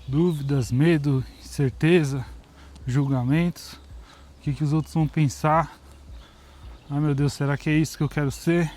dúvidas, medo, incerteza, julgamentos, o que os outros vão pensar. Ai meu Deus, será que é isso que eu quero ser?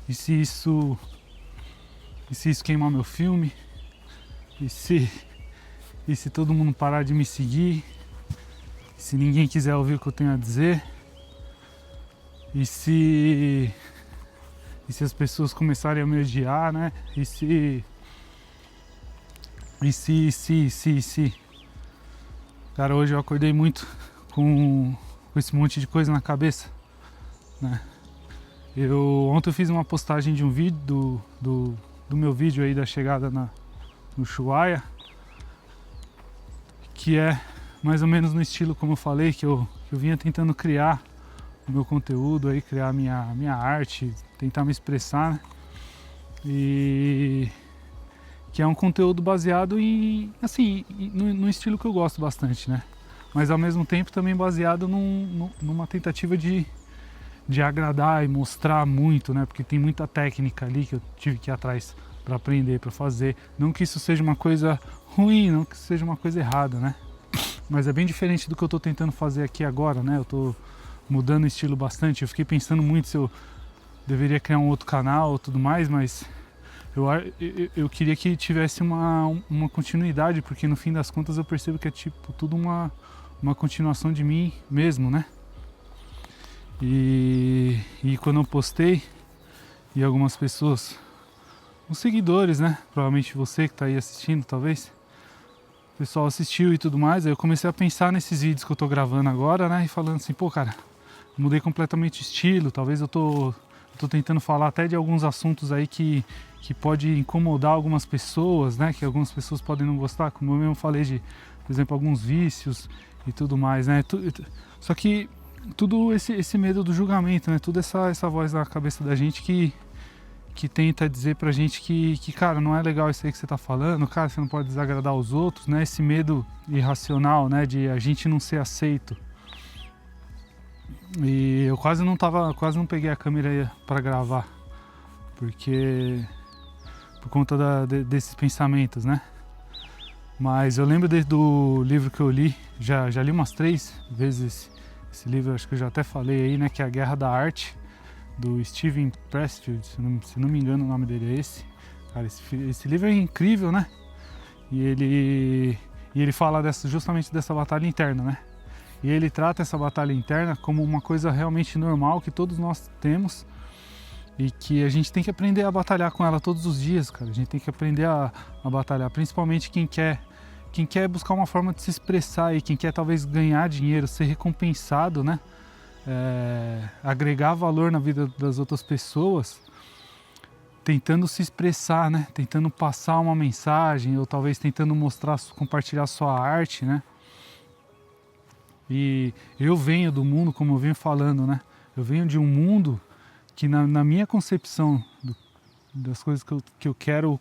E se isso queimar meu filme? E se todo mundo parar de me seguir? E se ninguém quiser ouvir o que eu tenho a dizer? E se as pessoas começarem a me odiar, né? E se. Cara, hoje eu acordei muito com esse monte de coisa na cabeça, né? Ontem eu fiz uma postagem de um vídeo, do meu vídeo aí da chegada no Ushuaia, que é mais ou menos no estilo como eu falei, que eu vinha tentando criar o meu conteúdo aí, criar minha arte, tentar me expressar, né? E que é um conteúdo baseado em, assim, no estilo que eu gosto bastante, né? Mas ao mesmo tempo também baseado numa tentativa de agradar e mostrar muito, né? Porque tem muita técnica ali que eu tive que ir atrás para aprender, para fazer. Não que isso seja uma coisa ruim, não que isso seja uma coisa errada, né? Mas é bem diferente do que eu tô tentando fazer aqui agora, né? Eu tô mudando o estilo bastante. Eu fiquei pensando muito se eu deveria criar um outro canal ou tudo mais, mas eu queria que tivesse uma continuidade, porque no fim das contas eu percebo que é tipo tudo uma continuação de mim mesmo, né? E quando eu postei, e algumas pessoas, os seguidores, né? Provavelmente você que tá aí assistindo, talvez. O pessoal assistiu e tudo mais, aí eu comecei a pensar nesses vídeos que eu tô gravando agora, né? E falando assim, pô, cara, mudei completamente o estilo, talvez eu tô tentando falar até de alguns assuntos aí que pode incomodar algumas pessoas, né? Que algumas pessoas podem não gostar, como eu mesmo falei de, por exemplo, alguns vícios e tudo mais, né? Só que tudo esse medo do julgamento, né? Toda essa voz na cabeça da gente que tenta dizer pra gente que, cara, não é legal isso aí que você tá falando, cara, você não pode desagradar os outros, né? Esse medo irracional, né? De a gente não ser aceito. E eu quase não peguei a câmera para gravar, porque por conta desses pensamentos, né? Mas eu lembro do livro que eu li, já li umas 3 vezes esse livro, acho que eu já até falei aí, né? Que é A Guerra da Arte, do Steven Pressfield, se não me engano o nome dele é esse. Cara, esse livro é incrível, né? E ele fala justamente dessa batalha interna, né? E ele trata essa batalha interna como uma coisa realmente normal que todos nós temos e que a gente tem que aprender a batalhar com ela todos os dias, cara. A gente tem que aprender a batalhar, principalmente quem quer buscar uma forma de se expressar e quem quer talvez ganhar dinheiro, ser recompensado, né? Agregar valor na vida das outras pessoas, tentando se expressar, né? Tentando passar uma mensagem ou talvez tentando compartilhar sua arte, né? E eu venho do mundo, como eu venho falando, né? Eu venho de um mundo que na minha concepção das coisas que eu quero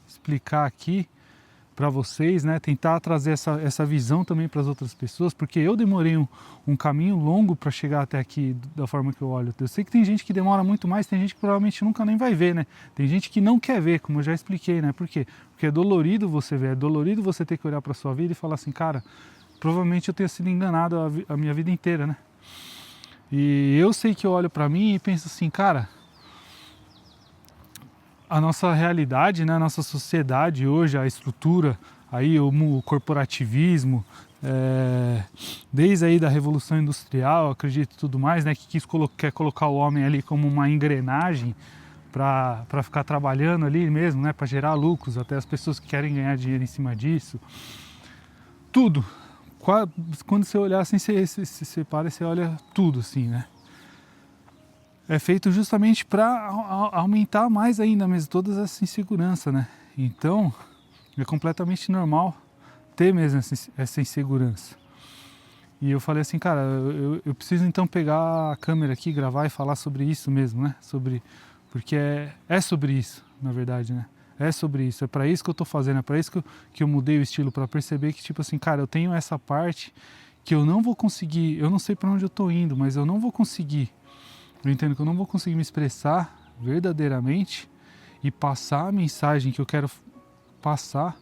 explicar aqui para vocês, né? Tentar trazer essa visão também para as outras pessoas, porque eu demorei um caminho longo para chegar até aqui da forma que eu olho. Eu sei que tem gente que demora muito mais, tem gente que provavelmente nunca nem vai ver, né? Tem gente que não quer ver, como eu já expliquei, né? Por quê? Porque é dolorido você ver, é dolorido você ter que olhar para sua vida e falar assim, cara, provavelmente eu tenha sido enganado a minha vida inteira, né? E eu sei que eu olho para mim e penso assim, cara, a nossa realidade, né, a nossa sociedade hoje, a estrutura, aí o corporativismo, desde aí da Revolução Industrial, acredito e tudo mais, né, que quer colocar o homem ali como uma engrenagem para ficar trabalhando ali mesmo, né, para gerar lucros, até as pessoas que querem ganhar dinheiro em cima disso. Tudo. Quando você olhar assim, você para e você olha tudo assim, né? É feito justamente para aumentar mais ainda mesmo todas essa insegurança, né? Então, é completamente normal ter mesmo essa insegurança. E eu falei assim, cara, eu preciso então pegar a câmera aqui, gravar e falar sobre isso mesmo, né? Porque é sobre isso, na verdade, né? É sobre isso, é para isso que eu tô fazendo, é para isso que eu mudei o estilo, para perceber que, tipo assim, cara, eu tenho essa parte que eu não vou conseguir, eu não sei para onde eu tô indo, mas eu não vou conseguir, eu entendo que eu não vou conseguir me expressar verdadeiramente e passar a mensagem que eu quero passar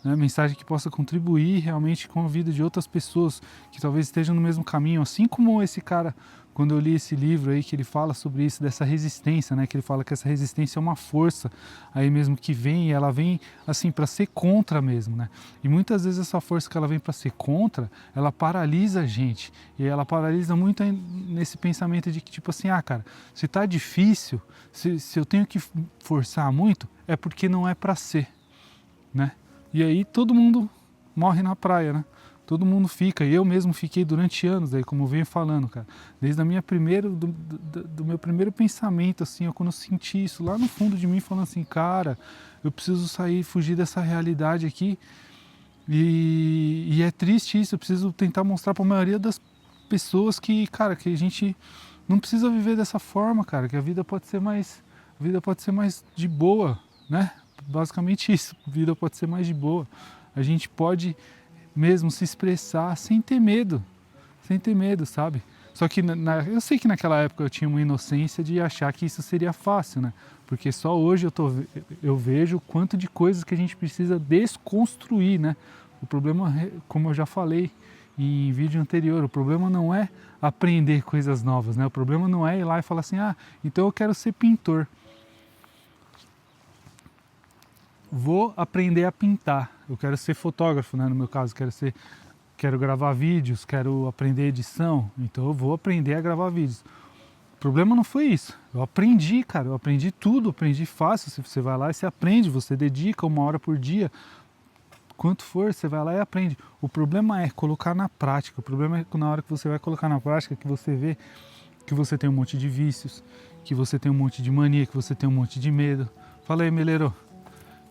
né? Mensagem que possa contribuir realmente com a vida de outras pessoas que talvez estejam no mesmo caminho, assim como esse cara, quando eu li esse livro aí, que ele fala sobre isso, dessa resistência, né? Que ele fala que essa resistência é uma força aí mesmo que vem, e ela vem assim para ser contra mesmo, né? E muitas vezes essa força que ela vem para ser contra, ela paralisa a gente, e ela paralisa muito nesse pensamento de que tipo assim, ah cara, se tá difícil, se eu tenho que forçar muito, é porque não é para ser, né? E aí todo mundo morre na praia, né? Todo mundo fica, e eu mesmo fiquei durante anos, aí, como eu venho falando, cara, desde a minha do meu primeiro pensamento, assim, quando eu senti isso lá no fundo de mim, falando assim, cara, eu preciso sair, fugir dessa realidade aqui, e é triste isso, eu preciso tentar mostrar para a maioria das pessoas que, cara, que a gente não precisa viver dessa forma, cara, que a vida pode ser mais de boa, né? Basicamente isso, a vida pode ser mais de boa, a gente pode mesmo se expressar sem ter medo, sabe? Só que eu sei que naquela época eu tinha uma inocência de achar que isso seria fácil, né? Porque só hoje eu vejo o quanto de coisas que a gente precisa desconstruir, né? O problema, como eu já falei em vídeo anterior, o problema não é aprender coisas novas, né? O problema não é ir lá e falar assim, ah, então eu quero ser pintor. Vou aprender a pintar, eu quero ser fotógrafo, né? No meu caso, quero gravar vídeos, quero aprender edição, então eu vou aprender a gravar vídeos. O problema não foi isso, eu aprendi, cara, eu aprendi tudo, aprendi fácil, se você vai lá e você aprende, você dedica 1 hora por dia, quanto for, você vai lá e aprende. O problema é colocar na prática, o problema é que na hora que você vai colocar na prática, que você vê que você tem um monte de vícios, que você tem um monte de mania, que você tem um monte de medo. Fala aí, Meleiro.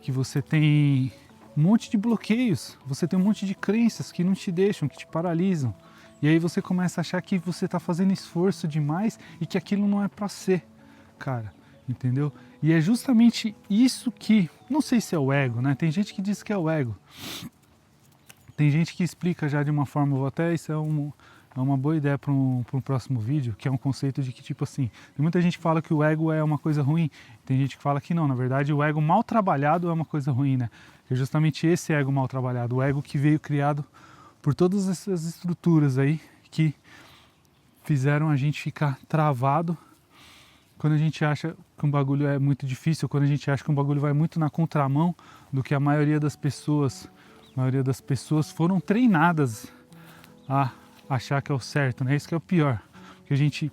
Que você tem um monte de bloqueios, você tem um monte de crenças que não te deixam, que te paralisam. E aí você começa a achar que você está fazendo esforço demais e que aquilo não é para ser, cara, entendeu? E é justamente isso que, não sei se é o ego, né? Tem gente que diz que é o ego. Tem gente que explica já de uma forma, até isso é uma boa ideia para um próximo vídeo, que é um conceito de que, tipo assim, tem muita gente que fala que o ego é uma coisa ruim, tem gente que fala que não, na verdade o ego mal trabalhado é uma coisa ruim, né? É justamente esse ego mal trabalhado, o ego que veio criado por todas essas estruturas aí que fizeram a gente ficar travado quando a gente acha que um bagulho é muito difícil, quando a gente acha que um bagulho vai muito na contramão do que a maioria das pessoas foram treinadas a achar que é o certo, né? Isso que é o pior. Porque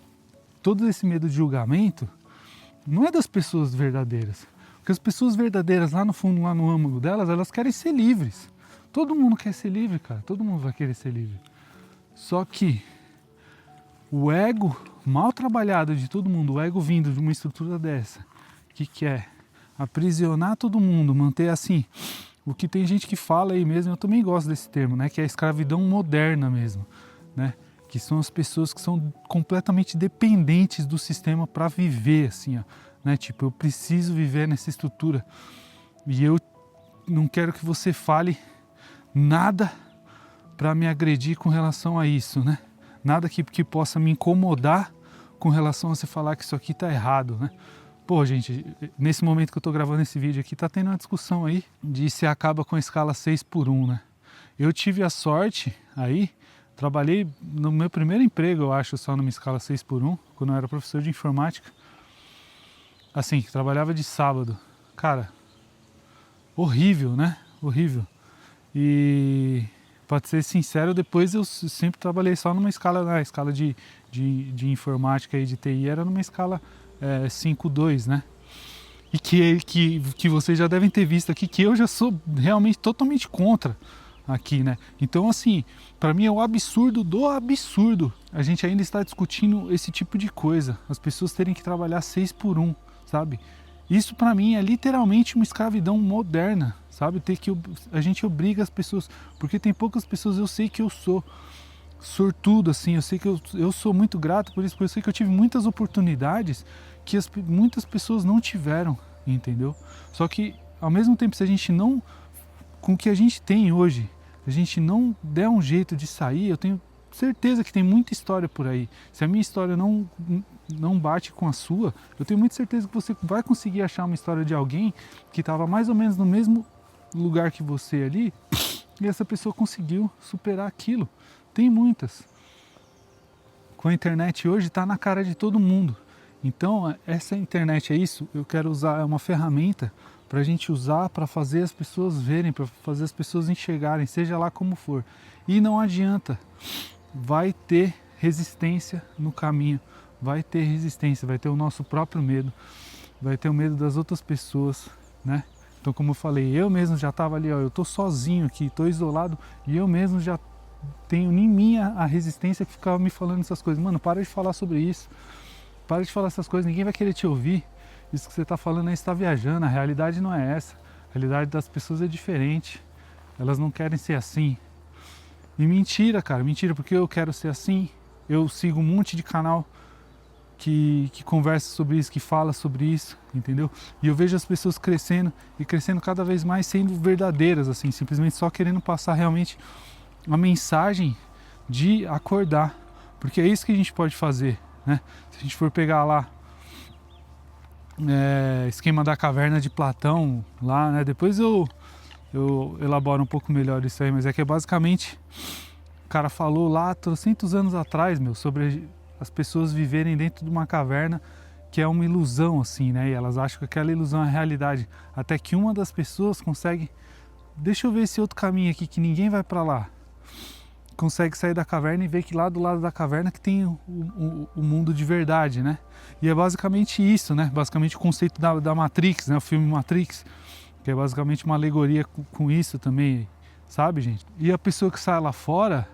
todo esse medo de julgamento não é das pessoas verdadeiras. Porque as pessoas verdadeiras lá no fundo, lá no âmago delas, elas querem ser livres. Todo mundo quer ser livre, cara. Todo mundo vai querer ser livre. Só que o ego mal trabalhado de todo mundo, o ego vindo de uma estrutura dessa, que quer aprisionar todo mundo, manter assim, o que tem gente que fala aí mesmo, eu também gosto desse termo, né? Que é a escravidão moderna mesmo. Né? Que são as pessoas que são completamente dependentes do sistema para viver, assim, ó, né? Tipo, eu preciso viver nessa estrutura e eu não quero que você fale nada para me agredir com relação a isso, né? Nada que possa me incomodar com relação a você falar que isso aqui tá errado, né? Pô, gente, nesse momento que eu tô gravando esse vídeo aqui, tá tendo uma discussão aí de se acaba com a escala 6:1, né? Eu tive a sorte aí, trabalhei no meu primeiro emprego, eu acho, só numa escala 6:1, quando eu era professor de informática. Assim, trabalhava de sábado. Cara, horrível, né? Horrível. E, pra ser sincero, depois eu sempre trabalhei só numa escala, né? A escala de informática e de TI era numa escala 5:2, né? E que vocês já devem ter visto aqui, que eu já sou realmente totalmente contra aqui, né? Então, assim, para mim é o absurdo do absurdo a gente ainda está discutindo esse tipo de coisa, as pessoas terem que trabalhar 6:1, sabe? Isso para mim é literalmente uma escravidão moderna, sabe? A gente obriga as pessoas, porque tem poucas pessoas, eu sei que eu sou sortudo, assim, eu sei que eu sou muito grato por isso, porque eu sei que eu tive muitas oportunidades que muitas pessoas não tiveram, entendeu? Só que, ao mesmo tempo, se a gente não, com o que a gente tem hoje, se a gente não der um jeito de sair, eu tenho certeza que tem muita história por aí. Se a minha história não bate com a sua, eu tenho muita certeza que você vai conseguir achar uma história de alguém que estava mais ou menos no mesmo lugar que você ali, e essa pessoa conseguiu superar aquilo. Tem muitas. Com a internet hoje está na cara de todo mundo. Então essa internet é isso, eu quero usar, é uma ferramenta para a gente usar para fazer as pessoas verem, para fazer as pessoas enxergarem, seja lá como for. E não adianta, vai ter resistência no caminho, vai ter resistência, vai ter o nosso próprio medo, vai ter o medo das outras pessoas, né? Então, como eu falei, eu mesmo já estava ali, ó, eu tô sozinho aqui, tô isolado, e eu mesmo já tenho em mim a resistência que ficava me falando essas coisas. Mano, para de falar sobre isso, para de falar essas coisas, ninguém vai querer te ouvir. Isso que você está falando aí está viajando, a realidade não é essa. A realidade das pessoas é diferente, elas não querem ser assim. E mentira, cara, mentira, porque eu quero ser assim. Eu sigo um monte de canal que conversa sobre isso, que fala sobre isso, entendeu? E eu vejo as pessoas crescendo e crescendo cada vez mais sendo verdadeiras, assim, simplesmente só querendo passar realmente uma mensagem de acordar, porque é isso que a gente pode fazer, né? Se a gente for pegar lá esquema da caverna de Platão, lá, né? Depois eu elaboro um pouco melhor isso aí, mas é que é basicamente o cara falou lá 300 anos atrás, meu, sobre as pessoas viverem dentro de uma caverna que é uma ilusão, assim, né? E elas acham que aquela ilusão é a realidade. Até que uma das pessoas consegue, deixa eu ver esse outro caminho aqui que ninguém vai para lá. Consegue sair da caverna e ver que lá do lado da caverna que tem o mundo de verdade, né? E é basicamente isso, né? Basicamente o conceito da Matrix, né? O filme Matrix, que é basicamente uma alegoria com isso também, sabe, gente? E a pessoa que sai lá fora,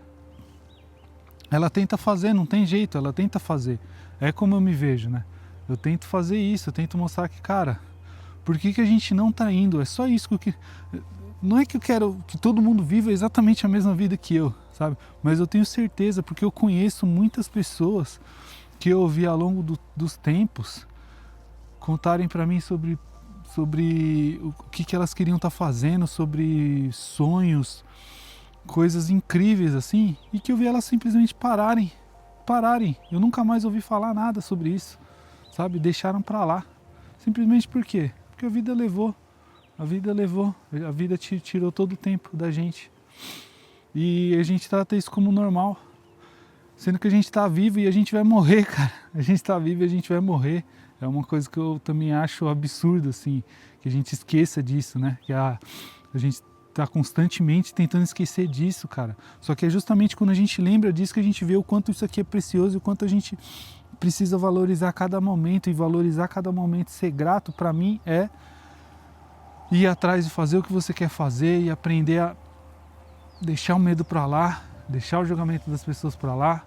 ela tenta fazer, não tem jeito, ela tenta fazer. É como eu me vejo, né? Eu tento fazer isso, eu tento mostrar que, cara, por que a gente não tá indo? É só isso que... Não é que eu quero que todo mundo viva exatamente a mesma vida que eu, sabe? Mas eu tenho certeza, porque eu conheço muitas pessoas que eu ouvi ao longo dos tempos contarem para mim sobre o que elas queriam estar fazendo, sobre sonhos, coisas incríveis assim, e que eu vi elas simplesmente pararem. Eu nunca mais ouvi falar nada sobre isso, sabe? Deixaram para lá. Simplesmente por quê? Porque a vida levou, a vida tirou todo o tempo da gente. E a gente trata isso como normal, sendo que a gente está vivo e a gente vai morrer, cara. A gente está vivo e a gente vai morrer. É uma coisa que eu também acho absurdo, assim, que a gente esqueça disso, né? Que a gente está constantemente tentando esquecer disso, cara. Só que é justamente quando a gente lembra disso que a gente vê o quanto isso aqui é precioso e o quanto a gente precisa valorizar cada momento. E valorizar cada momento, ser grato, para mim, é ir atrás de fazer o que você quer fazer e aprender a deixar o medo para lá, deixar o julgamento das pessoas para lá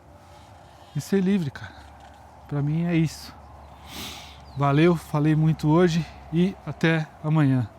e ser livre, cara. Para mim é isso. Valeu, falei muito hoje e até amanhã.